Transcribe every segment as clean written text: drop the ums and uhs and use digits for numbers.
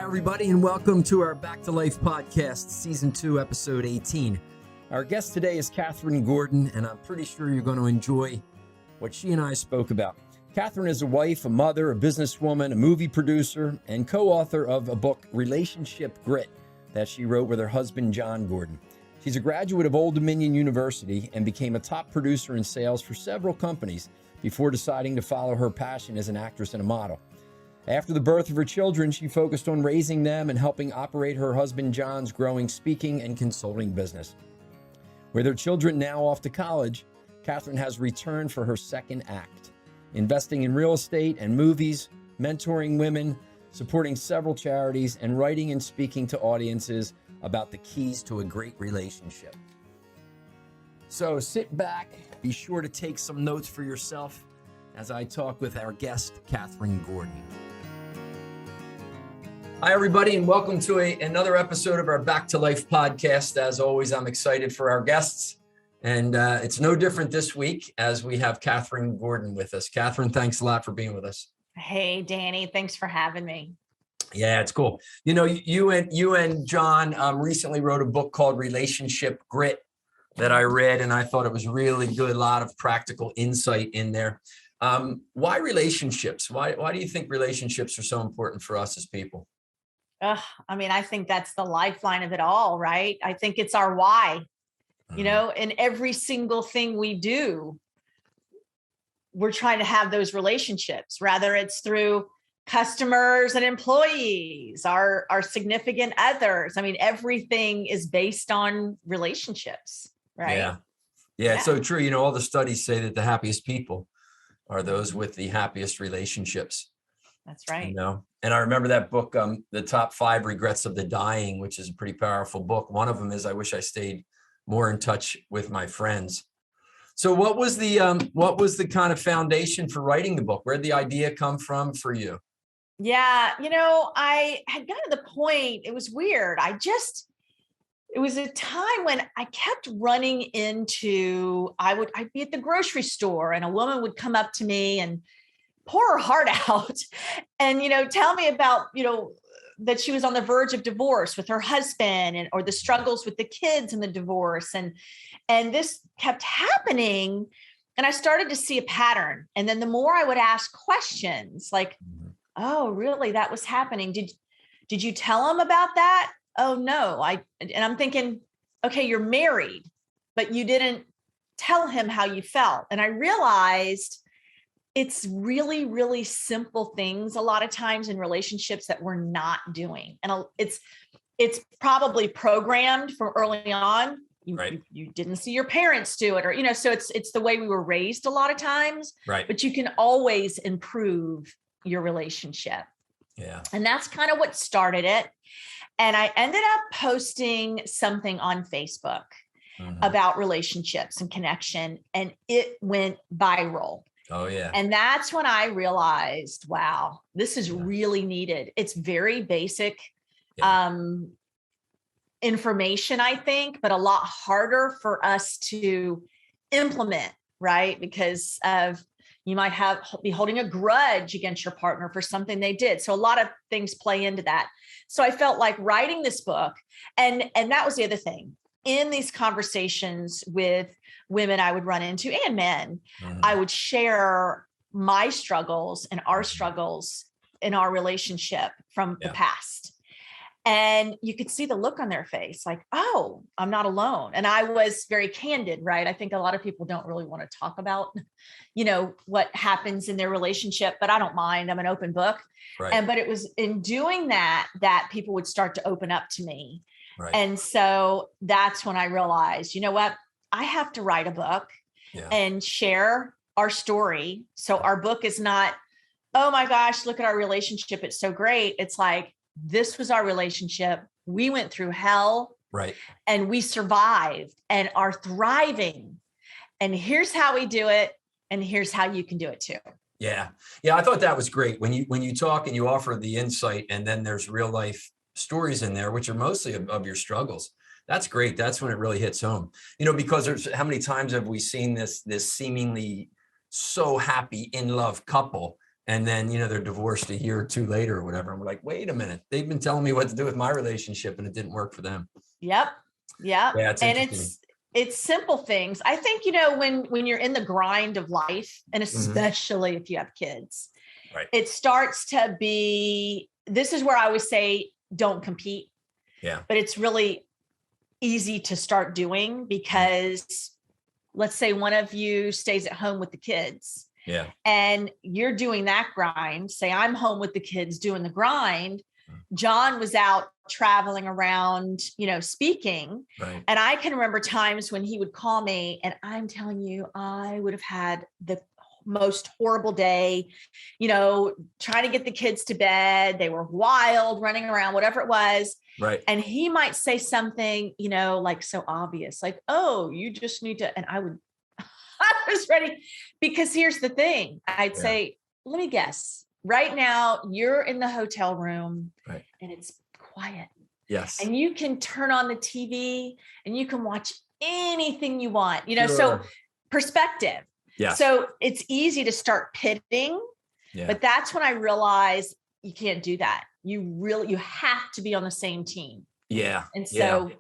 everybody, and welcome to our Back to Life podcast, Season 2, Episode 18. Our guest today is Kathryn Gordon, and I'm pretty sure you're going to enjoy what she and I spoke about. Kathryn is a wife, a mother, a businesswoman, a movie producer, and co-author of a book, Relationship Grit, that she wrote with her husband, John Gordon. She's a graduate of Old Dominion University and became a top producer in sales for several companies before deciding to follow her passion as an actress and a model. After the birth of her children, she focused on raising them and helping operate her husband John's growing speaking and consulting business. With her children now off to college, Kathryn has returned for her second act, investing in real estate and movies, mentoring women, supporting several charities, and writing and speaking to audiences about the keys to a great relationship. So sit back, be sure to take some notes for yourself as I talk with our guest, Kathryn Gordon. Hi, everybody, and welcome to another episode of our Back to Life podcast. As always, I'm excited for our guests, and it's no different this week as we have Kathryn Gordon with us. Kathryn, thanks a lot for being with us. Hey, Danny, thanks for having me. Yeah, it's cool. You know, you and John recently wrote a book called Relationship Grit that I read, and I thought it was really good. A lot of practical insight in there. Why relationships? Why do you think relationships are so important for us as people? I think that's the lifeline of it all, right? I think it's our why. You know, in every single thing we do, we're trying to have those relationships, whether it's through customers and employees, our significant others. I mean, everything is based on relationships, right? Yeah, it's so true. You know, all the studies say that the happiest people are those with the happiest relationships. That's right. You know, and I remember that book, The Top 5 Regrets of the Dying, which is a pretty powerful book. One of them is I wish I stayed more in touch with my friends. So what was the kind of foundation for writing the book? Where'd the idea come from for you? Yeah, you know, I had gotten to the point, it was weird. It was a time when I kept running into, I'd be at the grocery store and a woman would come up to me and pour her heart out and, you know, tell me about, you know, that she was on the verge of divorce with her husband or the struggles with the kids and the divorce. And this kept happening. And I started to see a pattern. And then the more I would ask questions like, oh, really? That was happening. Did you tell him about that? Oh, no. And I'm thinking, okay, you're married, but you didn't tell him how you felt. And I realized it's really, really simple things a lot of times in relationships that we're not doing. And it's probably programmed from early on. You didn't see your parents do it, or, you know, so it's the way we were raised a lot of times, right? But you can always improve your relationship. Yeah. And that's kind of what started it. And I ended up posting something on Facebook about relationships and connection, and it went viral. Oh, yeah. And that's when I realized, wow, this is really needed. It's very basic information, I think, but a lot harder for us to implement, right? Because you might be holding a grudge against your partner for something they did. So a lot of things play into that. So I felt like writing this book, and that was the other thing. In these conversations with women I would run into and men, I would share my struggles and our struggles in our relationship from the past. And you could see the look on their face, like, oh, I'm not alone. And I was very candid, right? I think a lot of people don't really want to talk about, you know, what happens in their relationship, but I don't mind. I'm an open book. Right. But it was in doing that people would start to open up to me. Right. And so that's when I realized, you know what, I have to write a book and share our story. So our book is not, oh my gosh, look at our relationship, it's so great. It's like, this was our relationship. We went through hell, right? And we survived and are thriving. And here's how we do it. And here's how you can do it too. Yeah. I thought that was great when you talk and you offer the insight, and then there's real life stories in there, which are mostly of your struggles. That's great. That's when it really hits home, you know, because how many times have we seen this seemingly so happy in love couple, And then, they're divorced a year or two later or whatever. And we're like, wait a minute, they've been telling me what to do with my relationship and it didn't work for them. Yep. Yeah, it's And interesting. it's simple things. I think, when you're in the grind of life, and especially if you have kids, right, it starts to be, this is where I always say, don't compete. Yeah. But it's really easy to start doing because let's say one of you stays at home with the kids. Yeah. And you're doing that grind. Say I'm home with the kids doing the grind. John was out traveling around, speaking. Right. And I can remember times when he would call me, and I'm telling you, I would have had the most horrible day, trying to get the kids to bed. They were wild, running around, whatever it was. Right. And he might say something, like so obvious, like, oh, you just need to, and I was ready, because here's the thing. I'd say, let me guess. Right now, you're in the hotel room, right, and it's quiet. Yes. And you can turn on the TV and you can watch anything you want, Sure. So perspective. Yes. So it's easy to start pitting, but that's when I realized you can't do that. You have to be on the same team. Yeah. And so,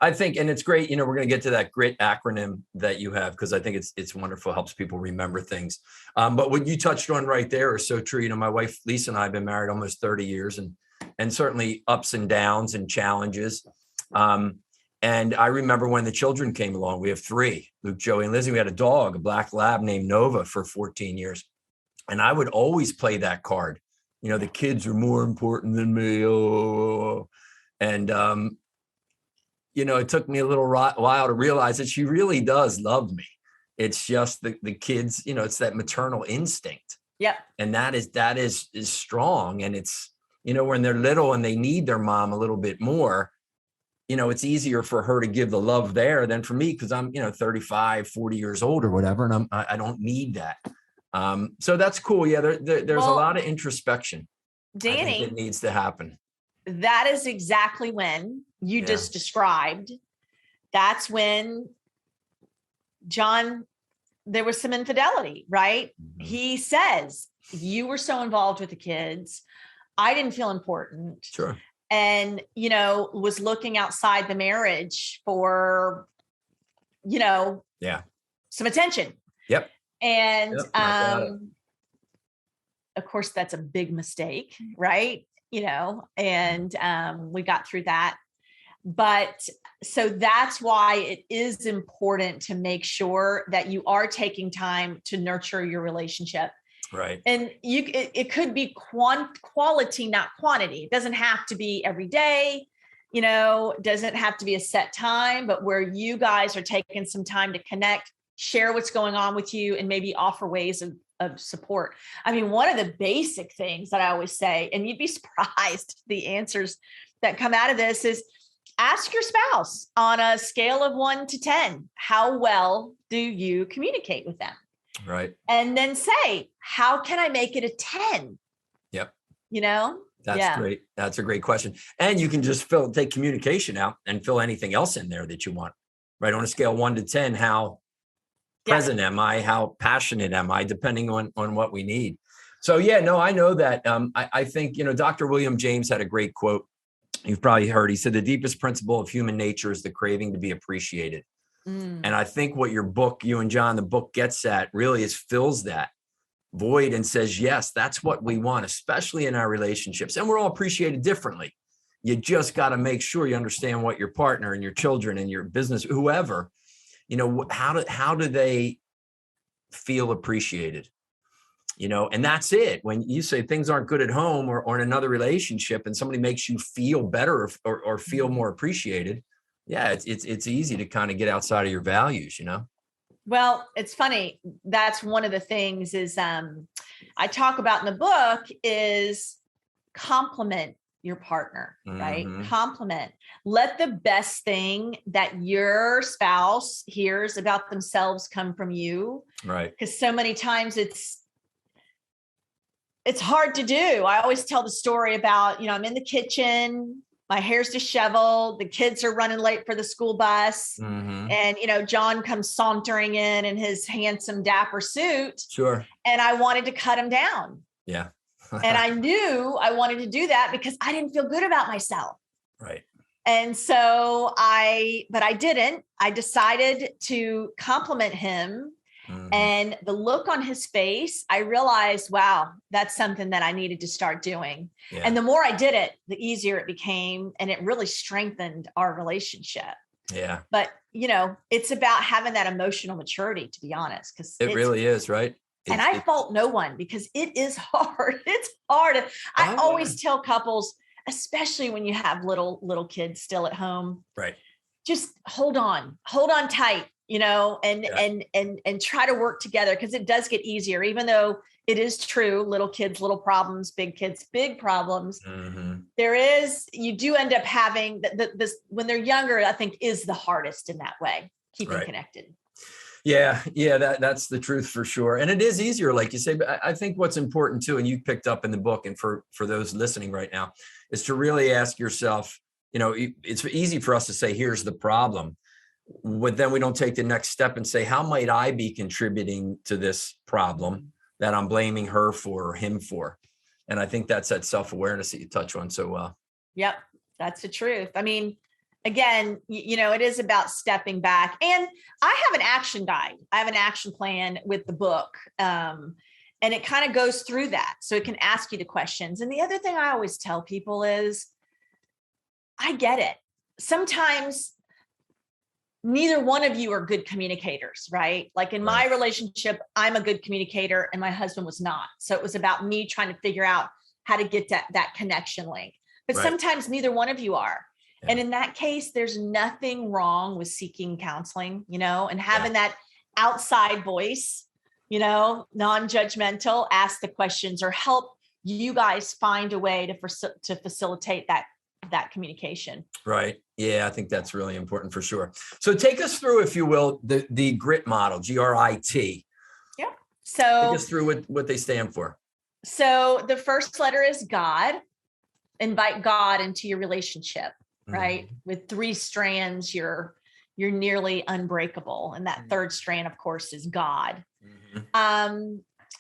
I think, and it's great, we're going to get to that GRIT acronym that you have, because I think it's wonderful, helps people remember things. But what you touched on right there is so true. My wife, Lisa, and I have been married almost 30 years and certainly ups and downs and challenges. And I remember when the children came along. We have 3, Luke, Joey, and Lizzie. We had a dog, a black lab named Nova, for 14 years. And I would always play that card. The kids are more important than me. Oh. And, it took me a little while to realize that she really does love me. It's just the kids, it's that maternal instinct. Yep. And that is strong. And it's, when they're little and they need their mom a little bit more, it's easier for her to give the love there than for me, because I'm, 35, 40 years old or whatever. And I don't need that. So that's cool. Yeah. There's a lot of introspection, Danny, that needs to happen. That is exactly when you just described. That's when John, there was some infidelity, right? Mm-hmm. He says, you were so involved with the kids. I didn't feel important. Sure. And, was looking outside the marriage for, some attention. Yep. And, of course, that's a big mistake, right? And we got through that. But so that's why it is important to make sure that you are taking time to nurture your relationship. Right. And it could be quality, not quantity. It doesn't have to be every day, doesn't have to be a set time, but where you guys are taking some time to connect, share what's going on with you, and maybe offer ways of support. I mean, one of the basic things that I always say, and you'd be surprised the answers that come out of this, is ask your spouse on a scale of 1 to 10, how well do you communicate with them? Right. And then say, how can I make it a 10? Yep. That's great. That's a great question. And you can just take communication out and fill anything else in there that you want, right? On a scale 1 to 10, how present am I? How passionate am I? Depending on what we need. So I know that. I think, Dr. William James had a great quote. You've probably heard. He said, the deepest principle of human nature is the craving to be appreciated. And I think what your book, you and John, the book gets at really is fills that void and says, yes, that's what we want, especially in our relationships. And we're all appreciated differently. You just got to make sure you understand what your partner and your children and your business, whoever, how do they feel appreciated? And that's it. When you say things aren't good at home or in another relationship and somebody makes you feel better or feel more appreciated, it's easy to kind of get outside of your values, Well, it's funny. That's one of the things is I talk about in the book is compliment your partner, right? Compliment. Let the best thing that your spouse hears about themselves come from you. Right. Because so many times it's hard to do. I always tell the story about, I'm in the kitchen my hair's disheveled. The kids are running late for the school bus. Mm-hmm. And, John comes sauntering in his handsome, dapper suit. Sure. And I wanted to cut him down. Yeah. And I knew I wanted to do that because I didn't feel good about myself. Right. And so I didn't. I decided to compliment him. Mm-hmm. And the look on his face, I realized, wow, that's something that I needed to start doing. Yeah. And the more I did it, the easier it became. And it really strengthened our relationship. Yeah. But, it's about having that emotional maturity, to be honest, because it really is, right? And I fault no one because it is hard. It's hard. I always tell couples, especially when you have little kids still at home, right? Just hold on tight, and try to work together, because it does get easier, even though it is true. Little kids, little problems, big kids, big problems. Mm-hmm. You do end up having this when they're younger, I think is the hardest in that way, keeping connected. Yeah. That's the truth for sure. And it is easier, like you say, but I think what's important too, and you picked up in the book, and for those listening right now, is to really ask yourself, it's easy for us to say, here's the problem, but then we don't take the next step and say, how might I be contributing to this problem that I'm blaming her for or him for? And I think that's that self-awareness that you touch on so well. Yep. That's the truth. I mean, again, it is about stepping back. And I have an action guide. I have an action plan with the book. And it kind of goes through that. So it can ask you the questions. And the other thing I always tell people is, I get it. Sometimes neither one of you are good communicators, right? Like in my relationship, I'm a good communicator and my husband was not. So it was about me trying to figure out how to get that connection link. But sometimes neither one of you are. Yeah. And in that case, there's nothing wrong with seeking counseling, and having that outside voice, non-judgmental, ask the questions or help you guys find a way to facilitate that communication. Right. Yeah, I think that's really important for sure. So take us through, if you will, the GRIT model, G.R.I.T. Yeah. So take us through what they stand for. So the first letter is God. Invite God into your relationship, right? Mm-hmm. With 3 strands, you're nearly unbreakable. And that third strand, of course, is God. Mm-hmm.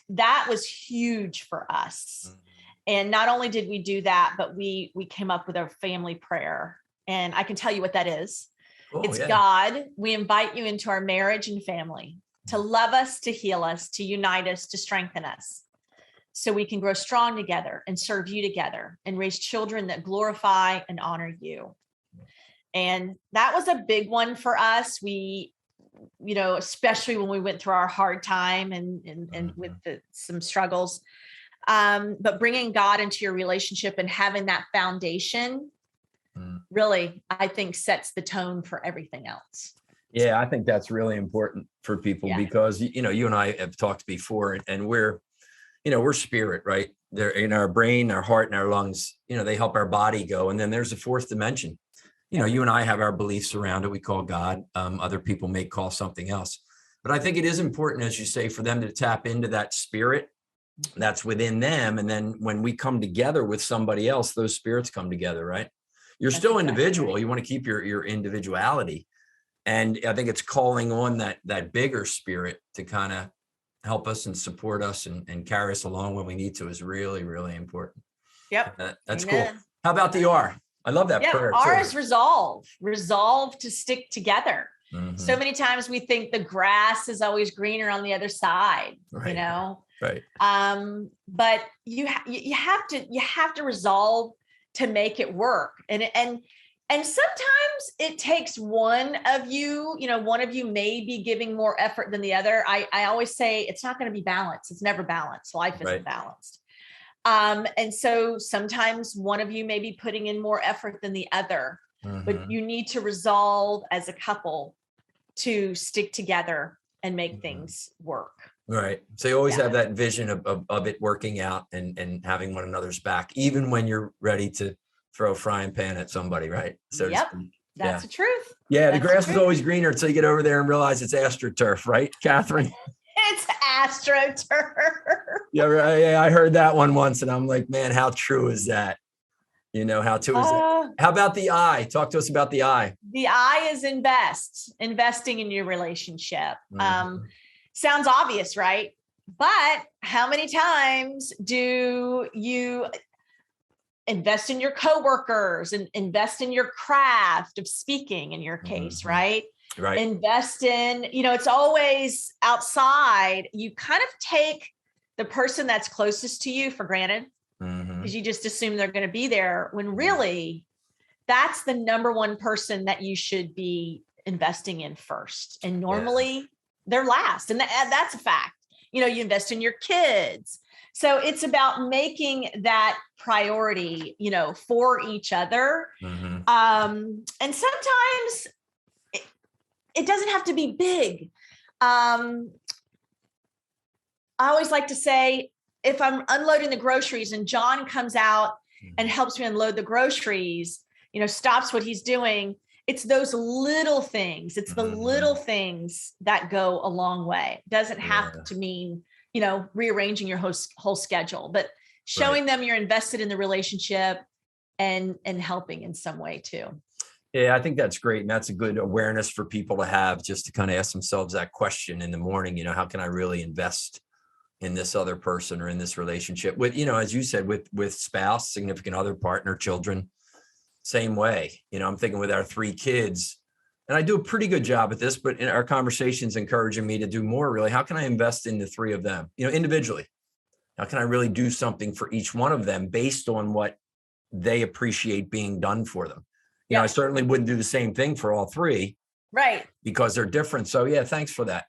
That was huge for us. Mm-hmm. And not only did we do that, but we came up with a family prayer. And I can tell you what that is. It's God, we invite you into our marriage and family to love us, to heal us, to unite us, to strengthen us, so we can grow strong together and serve you together and raise children that glorify and honor you. And that was a big one for us. We, especially when we went through our hard time and with some struggles, but bringing God into your relationship and having that foundation really, I think, sets the tone for everything else. Yeah, I think that's really important for people because, you and I have talked before, and we're spirit, right? They're in our brain, our heart, and our lungs, they help our body go. And then there's a 4th dimension. You and I have our beliefs around it. We call God. Other people may call something else. But I think it is important, as you say, for them to tap into that spirit that's within them. And then when we come together with somebody else, those spirits come together, right? You're still individual. Right. You want to keep your individuality. And I think it's calling on that bigger spirit to kind of help us and support us and carry us along when we need to is really, really important. Yep. That's Amen. Cool. How about the R? I love that prayer. R is resolve to stick together. Mm-hmm. So many times we think the grass is always greener on the other side, right. Right. But you have to resolve to make it work. And sometimes it takes one of you may be giving more effort than the other. I always say it's not going to be balanced. It's never balanced. Life isn't balanced. And so sometimes one of you may be putting in more effort than the other, but you need to resolve as a couple to stick together and make things work. Right. So you always have that vision of it working out and having one another's back, even when you're ready to throw a frying pan at somebody, right? So that's the truth. Yeah, the grass is always greener until you get over there and realize it's AstroTurf, right, Kathryn? It's AstroTurf. Yeah, I heard that one once, and I'm like, man, how true is that? You know how to, Uh, how about the I? Talk to us about the I. the I is investing in your relationship. Mhm. Sounds obvious, right? But how many times do you invest in your coworkers and invest in your craft of speaking in your case, Mhm. right? Right. Invest in, it's always outside. You kind of take the person that's closest to you for granted Mhm. because you just assume they're going to be there when really that's the number one person that you should be investing in first. And normally they're last. And that's a fact. You invest in your kids. So it's about making that priority, for each other. Mhm. And sometimes it doesn't have to be big. I always like to say, if I'm unloading the groceries and John comes out and helps me unload the groceries, stops what he's doing, it's those little things. It's the little things that go a long way. It doesn't have to mean, rearranging your whole schedule, but showing them you're invested in the relationship and helping in some way too. Yeah, I think that's great. And that's a good awareness for people to have, just to kind of ask themselves that question in the morning, how can I really invest in this other person or in this relationship with, as you said, with spouse, significant other, partner, children, same way. I'm thinking with our 3 kids, and I do a pretty good job at this, but in our conversations encouraging me to do more, really, how can I invest in the 3 of them, individually? How can I really do something for each one of them based on what they appreciate being done for them? I certainly wouldn't do the same thing for all 3. Right. Because they're different. So yeah, thanks for that.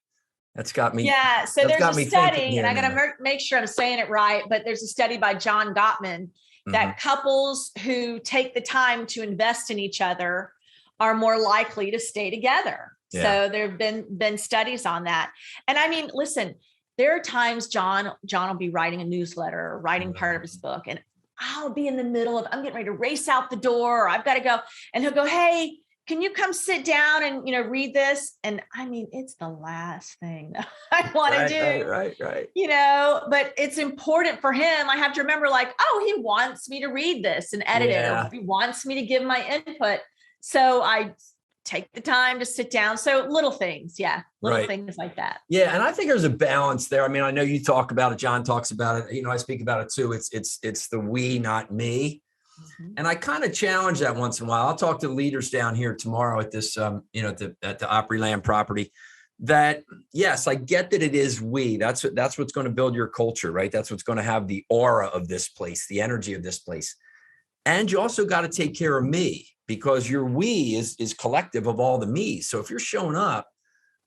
That's got me. Yeah. So there's a study, and I got to to make sure I'm saying it right, but there's a study by John Gottman that couples who take the time to invest in each other are more likely to stay together. Yeah. So there have been studies on that. And I mean, listen, there are times John will be writing a newsletter or writing part of his book, and I'll be in the middle of, I'm getting ready to race out the door, or I've got to go. And he'll go, hey, can you come sit down and, read this? And I mean, it's the last thing that I want to do. Right. But it's important for him. I have to remember, like, oh, he wants me to read this and edit it, or he wants me to give my input. So I take the time to sit down. So little things. Yeah. Little things like that. Yeah. And I think there's a balance there. I mean, I know you talk about it. John talks about it. I speak about it too. It's the we, not me. And I kind of challenge that once in a while. I'll talk to the leaders down here tomorrow at this, at the Opryland property, that yes, I get that it is we. That's what's going to build your culture, right? That's what's going to have the aura of this place, the energy of this place. And you also got to take care of me, because your we is collective of all the me's. So if you're showing up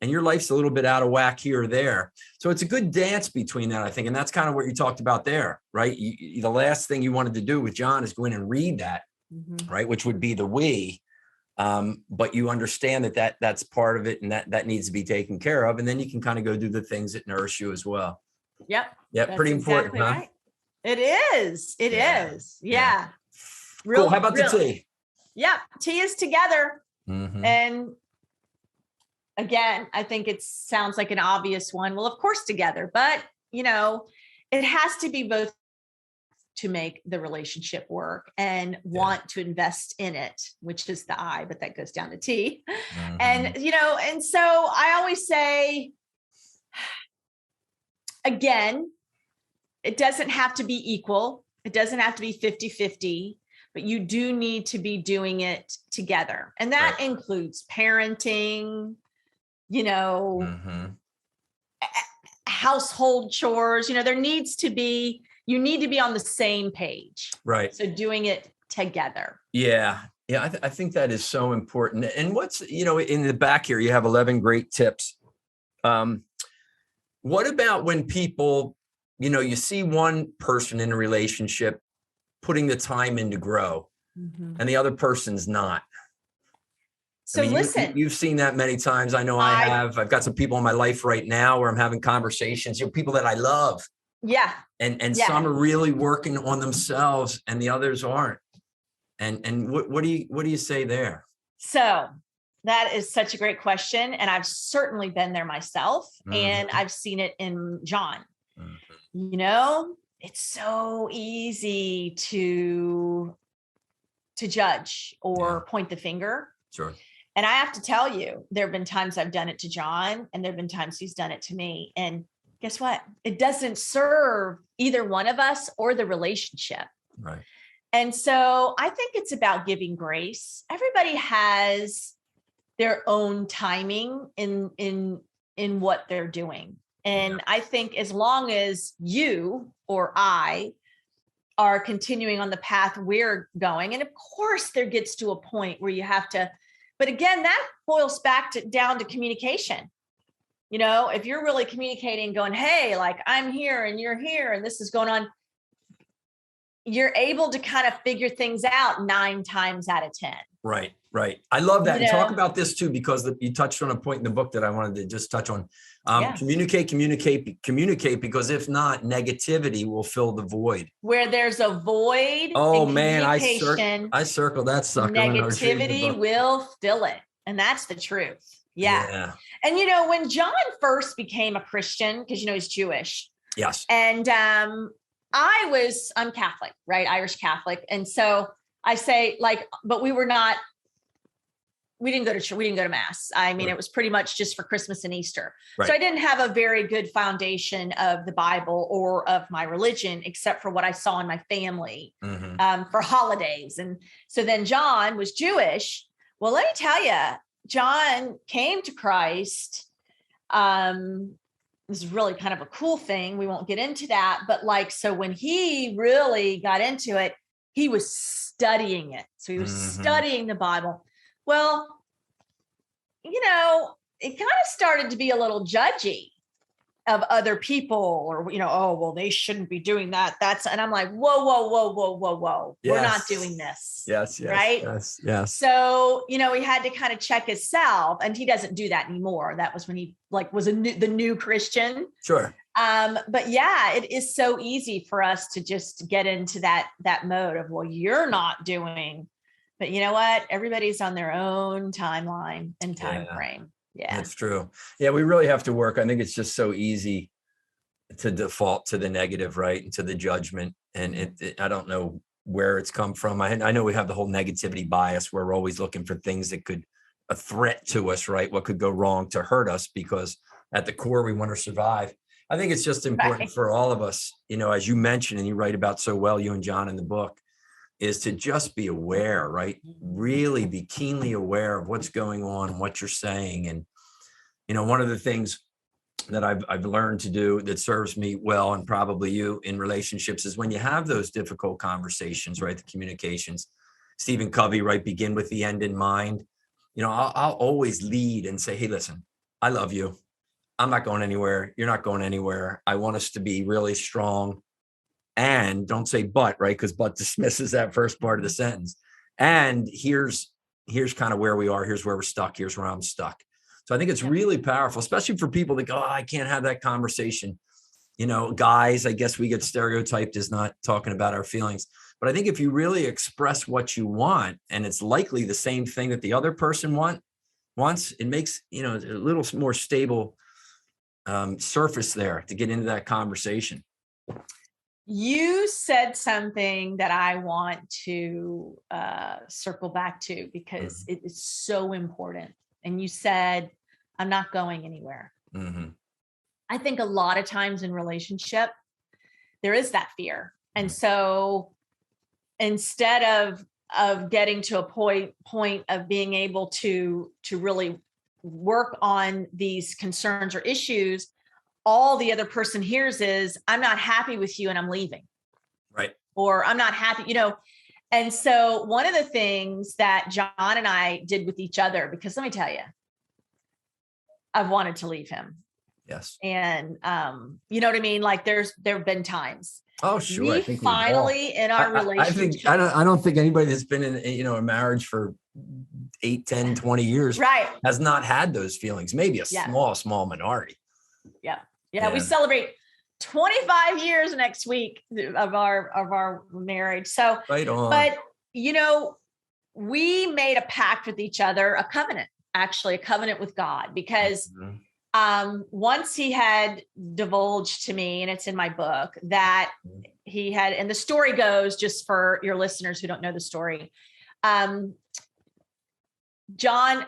and your life's a little bit out of whack here or there, so it's a good dance between that, I think. And that's kind of what you talked about there, right? The last thing you wanted to do with John is go in and read that, right? Which would be the we. But you understand that's part of it, and that needs to be taken care of. And then you can kind of go do the things that nourish you as well. Yep. Yeah. Pretty important, exactly huh? Right. It is. It is. Yeah. Cool. How about the T? Yeah. T is together. Mm-hmm. And again, I think it sounds like an obvious one. Well, of course, together, but it has to be both to make the relationship work and want to invest in it, which is the I, but that goes down to T. And, and so I always say, again, it doesn't have to be equal. It doesn't have to be 50-50, but you do need to be doing it together. And that includes parenting, household chores. You need to be on the same page. Right. So doing it together. Yeah. Yeah. I think that is so important. And what's, in the back here, you have 11 great tips. What about when people, you see one person in a relationship putting the time in to grow and the other person's not? So listen, you've seen that many times. I know I have. I've got some people in my life right now where I'm having conversations, people that I love. Yeah. And some are really working on themselves and the others aren't. And what do you say there? So that is such a great question. And I've certainly been there myself, and I've seen it in John. It's so easy to to judge or point the finger. Sure. And I have to tell you, there have been times I've done it to John, and there have been times he's done it to me. And guess what? It doesn't serve either one of us or the relationship. Right. And so I think it's about giving grace. Everybody has their own timing in what they're doing. And I think as long as you or I are continuing on the path we're going, and of course there gets to a point where you have to, but again, that boils back down to communication. You know, if you're really communicating, going, hey, like I'm here and you're here and this is going on, you're able to kind of figure things out 9 times out of 10. Right. Right. I love that. You And talk know? about this too, because you touched on a point in the book that I wanted to just touch on. Yeah. Communicate, because if not, negativity will fill the void. Where there's a void. Oh in man, I communication, circled that sucker. negativity will fill it. And that's the truth. Yeah. And, you know, when John first became a Christian, because, you know, he's Jewish. Yes. And I'm Catholic, right? Irish Catholic. And so I say, like, but we didn't go to church. We didn't go to mass. I mean, It was pretty much just for Christmas and Easter. Right. So I didn't have a very good foundation of the Bible or of my religion, except for what I saw in my family for holidays. And so then John was Jewish. Well, let me tell you, John came to Christ. This is really kind of a cool thing. We won't get into that. But like, so when he really got into it, he was studying it. So he was studying the Bible. Well, you know, it kind of started to be a little judgy of other people, or, you know, oh, well, they shouldn't be doing that. And I'm like, whoa. Yes. We're not doing this. Yes. Right. Yes. So, you know, he had to kind of check himself, and he doesn't do that anymore. That was when he was the new Christian. Sure. But yeah, it is so easy for us to just get into that mode of, well, you're not doing. But you know what? Everybody's on their own timeline and time frame. Yeah, that's true. Yeah, we really have to work. I think it's just so easy to default to the negative, right? And to the judgment. And I don't know where it's come from. I know we have the whole negativity bias where we're always looking for things that could a threat to us, right? What could go wrong to hurt us, because at the core, we want to survive. I think it's just important for all of us, you know, as you mentioned, and you write about so well, you and John in the book, is to just be aware, right? Really be keenly aware of what's going on, what you're saying. And, you know, one of the things that I've learned to do that serves me well, and probably you in relationships, is when you have those difficult conversations, right? The communications, Stephen Covey, right? Begin with the end in mind. You know, I'll always lead and say, hey, listen, I love you. I'm not going anywhere. You're not going anywhere. I want us to be really strong. And don't say but, right? Because but dismisses that first part of the sentence. And here's kind of where we are. Here's where we're stuck. Here's where I'm stuck. So I think it's really powerful, especially for people that go, oh, I can't have that conversation. You know, guys, I guess we get stereotyped as not talking about our feelings. But I think if you really express what you want, and it's likely the same thing that the other person wants, it makes, you know, a little more stable surface there to get into that conversation. You said something that I want to circle back to, because it is so important. And you said, I'm not going anywhere. I think a lot of times in relationship, there is that fear. And so instead of getting to a point of being able to really work on these concerns or issues, all the other person hears is, I'm not happy with you and I'm leaving. Right. Or I'm not happy, you know. And so one of the things that John and I did with each other, because let me tell you, I've wanted to leave him. Yes. And you know what I mean? Like there have been times. Oh, sure. We finally in our relationship. I don't think anybody that's been in, you know, a marriage for 8, 10, 20 years has not had those feelings. Maybe a small minority. Yeah. We celebrate 25 years next week of our marriage. So, right on. But you know, we made a pact with each other, a covenant with God, because once he had divulged to me, and it's in my book, that he had, and the story goes, just for your listeners who don't know the story, John,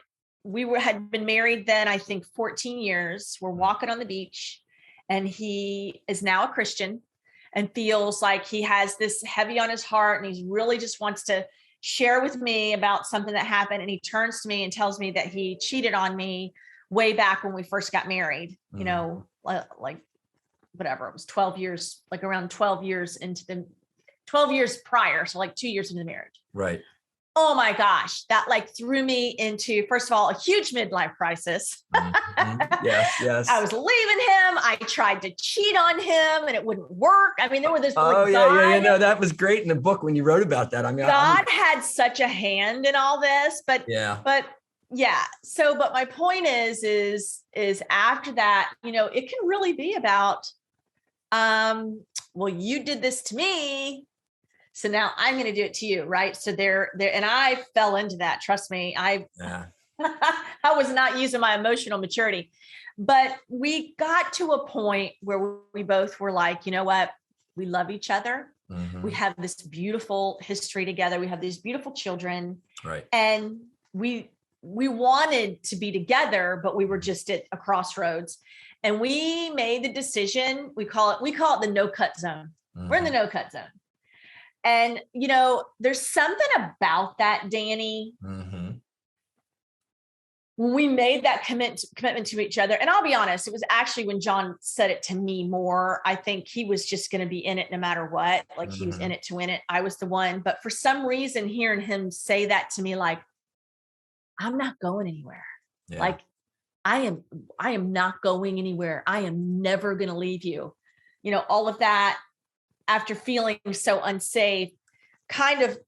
had been married then, I think 14 years. We're walking on the beach, and he is now a Christian and feels like he has this heavy on his heart, and he really just wants to share with me about something that happened. And he turns to me and tells me that he cheated on me way back when we first got married, you know, like whatever, it was 12 years, like around 12 years into the 12 years prior. So like 2 years into the marriage. Right. Oh my gosh, that like threw me into, first of all, a huge midlife crisis. Yes. I was leaving him. I tried to cheat on him and it wouldn't work. I mean, there were this. No, that was great in the book when you wrote about that. I mean, God had such a hand in all this, but So, but my point is after that, you know, it can really be about, well, you did this to me, so now I'm going to do it to you. Right. So there, and I fell into that. Trust me. I was not using my emotional maturity, but we got to a point where we both were like, you know what? We love each other. We have this beautiful history together. We have these beautiful children. Right. And we wanted to be together, but we were just at a crossroads, and we made the decision. We call it the no cut zone. We're in the no cut zone. And, you know, there's something about that, Danny, when we made that commitment to each other. And I'll be honest, it was actually when John said it to me more, I think he was just going to be in it no matter what. Like he was in it to win it. I was the one. But for some reason, hearing him say that to me, like, I'm not going anywhere. Yeah. Like I am not going anywhere. I am never going to leave you. You know, all of that, after feeling so unsafe, kind of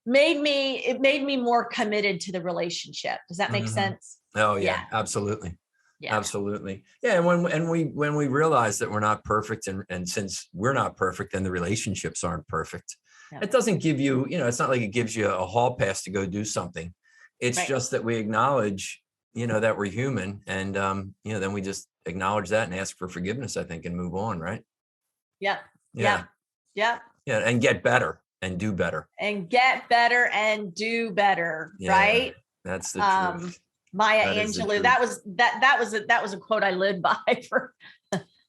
made me more committed to the relationship. Does that make sense? Oh yeah, absolutely. Yeah. Absolutely. Yeah. And when we realize that we're not perfect, and since we're not perfect, then the relationships aren't perfect. It doesn't give you, you know, it's not like it gives you a hall pass to go do something. It's just that we acknowledge, you know, that we're human, and, you know, then we just acknowledge that and ask for forgiveness, I think, and move on. Right. Yeah. And get better and do better. Right. That's the truth. Maya Angelou. That was a quote I lived by for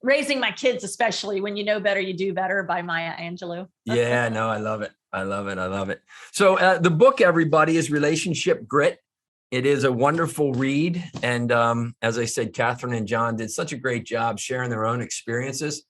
raising my kids, especially. When you know better, you do better, by Maya Angelou. Yeah, no, I love it. So the book, everybody, is Relationship Grit. It is a wonderful read. And as I said, Kathryn and John did such a great job sharing their own experiences.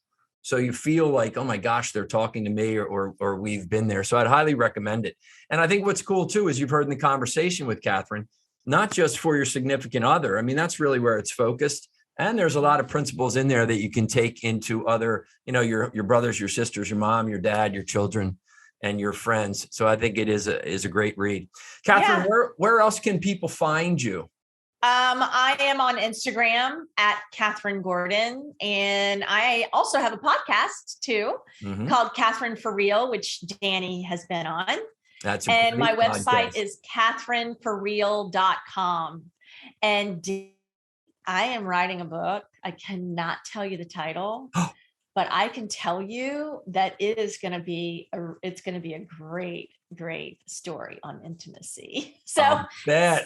So you feel like, oh my gosh, they're talking to me, or we've been there. So I'd highly recommend it. And I think what's cool too, is you've heard in the conversation with Kathryn, not just for your significant other. I mean, that's really where it's focused. And there's a lot of principles in there that you can take into other, you know, your brothers, your sisters, your mom, your dad, your children, and your friends. So I think it is a great read. Kathryn, where else can people find you? I am on Instagram at Kathryn Gordon. And I also have a podcast too, called Kathryn for Real, which Danny has been on. And my website is kathrynforreal.com. And I am writing a book. I cannot tell you the title, but I can tell you that it is going to be a great story on intimacy. So I'll bet.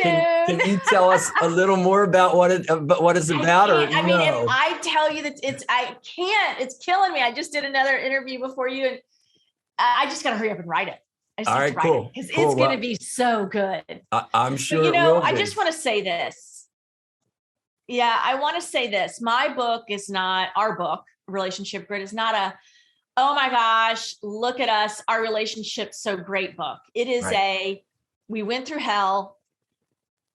Can you tell us a little more about what it's about? If I tell you that I can't, it's killing me. I just did another interview before you, and I just got to hurry up and write it. All right, cool. Because it's going to be so good. I'm sure. But, you know, I just want to say this. Yeah, I want to say this. My book is not, our book, Relationship Grit, is not oh my gosh, look at us, our relationship's so great book. It is we went through hell.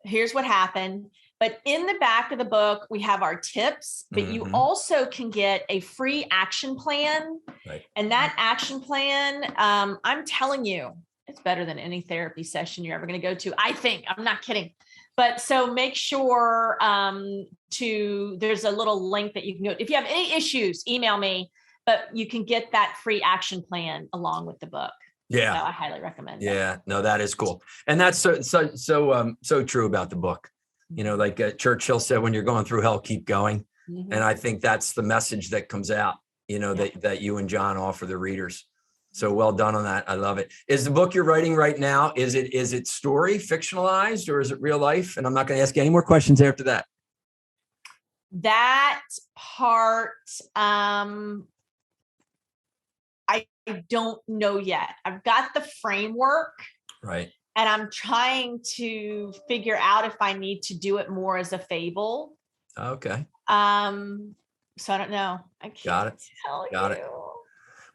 Here's what happened. But in the back of the book, we have our tips, but you also can get a free action plan. Right. And that action plan, I'm telling you, it's better than any therapy session you're ever going to go to. I think, I'm not kidding. But so make sure there's a little link that you can go. If you have any issues, email me, but you can get that free action plan along with the book. Yeah. So I highly recommend it. Yeah, no, that is cool. And that's so true about the book. You know, like Churchill said, when you're going through hell, keep going. And I think that's the message that comes out, you know, that you and John offer the readers. So well done on that. I love it. Is the book you're writing right now, is it story, fictionalized, or is it real life? And I'm not going to ask you any more questions after that. That part, I don't know yet. I've got the framework. Right. And I'm trying to figure out if I need to do it more as a fable. Okay. So I don't know. I can't tell you. Got it.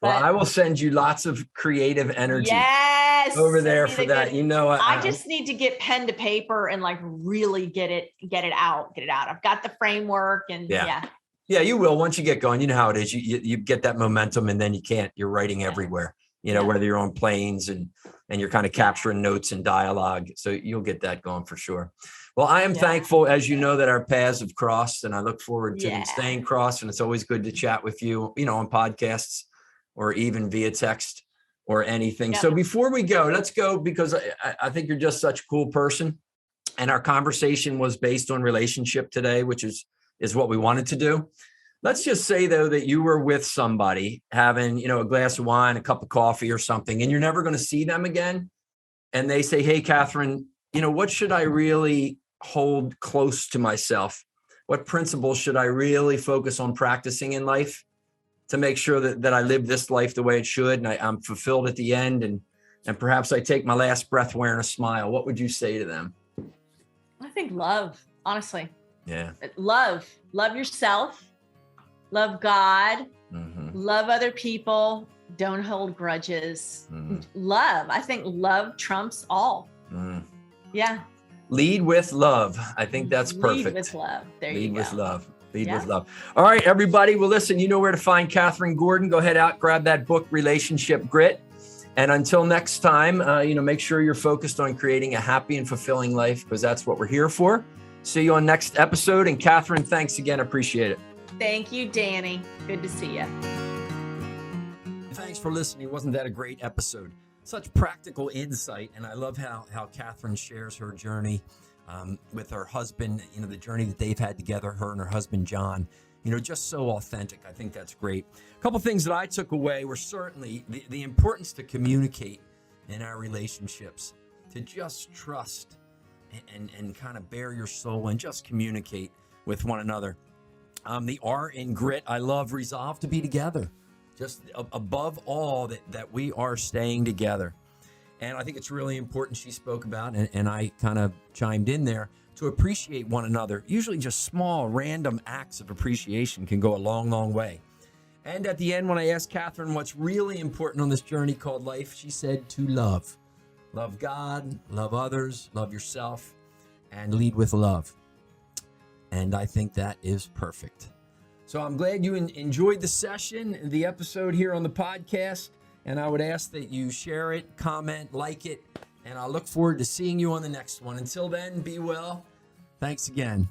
Well, I will send you lots of creative energy. Yes, over there for that. You know, I just need to get pen to paper and like really get it out. I've got the framework and yeah, you will. Once you get going, you know how it is. You get that momentum and then you're writing everywhere, you know, whether you're on planes and you're kind of capturing notes and dialogue. So you'll get that going for sure. Well, I am thankful, as you know, that our paths have crossed, and I look forward to them staying crossed. And it's always good to chat with you, you know, on podcasts or even via text or anything. So before we go, let's go, because I think you're just such a cool person. And our conversation was based on relationship today, which is what we wanted to do. Let's just say, though, that you were with somebody having, you know, a glass of wine, a cup of coffee or something, and you're never going to see them again. And they say, hey, Kathryn, you know, what should I really hold close to myself? What principles should I really focus on practicing in life to make sure that I live this life the way it should, and I'm fulfilled at the end, and perhaps I take my last breath wearing a smile? What would you say to them? I think love, honestly. Yeah. Love yourself, love God, love other people, don't hold grudges. Love. I think love trumps all. Yeah. Lead with love. I think that's perfect. Lead with love. There you go. Lead with love. Lead with love. All right, everybody. Well, listen, you know where to find Kathryn Gordon. Go ahead out, grab that book, Relationship Grit. And until next time, you know, make sure you're focused on creating a happy and fulfilling life, because that's what we're here for. See you on next episode. And Kathryn, thanks again. Appreciate it. Thank you, Danny. Good to see you. Thanks for listening. Wasn't that a great episode? Such practical insight. And I love how Kathryn shares her journey with her husband, you know, the journey that they've had together, her and her husband, John, you know, just so authentic. I think that's great. A couple things that I took away were certainly the importance to communicate in our relationships, to just trust and kind of bare your soul and just communicate with one another. The R in grit, I love resolve to be together. Just above all that we are staying together. And I think it's really important, she spoke about, and I kind of chimed in there, to appreciate one another. Usually just small, random acts of appreciation can go a long, long way. And at the end, when I asked Kathryn what's really important on this journey called life, she said to love. Love God, love others, love yourself, and lead with love. And I think that is perfect. So I'm glad you enjoyed the session, the episode here on the podcast. And I would ask that you share it, comment, like it, and I look forward to seeing you on the next one. Until then, be well. Thanks again.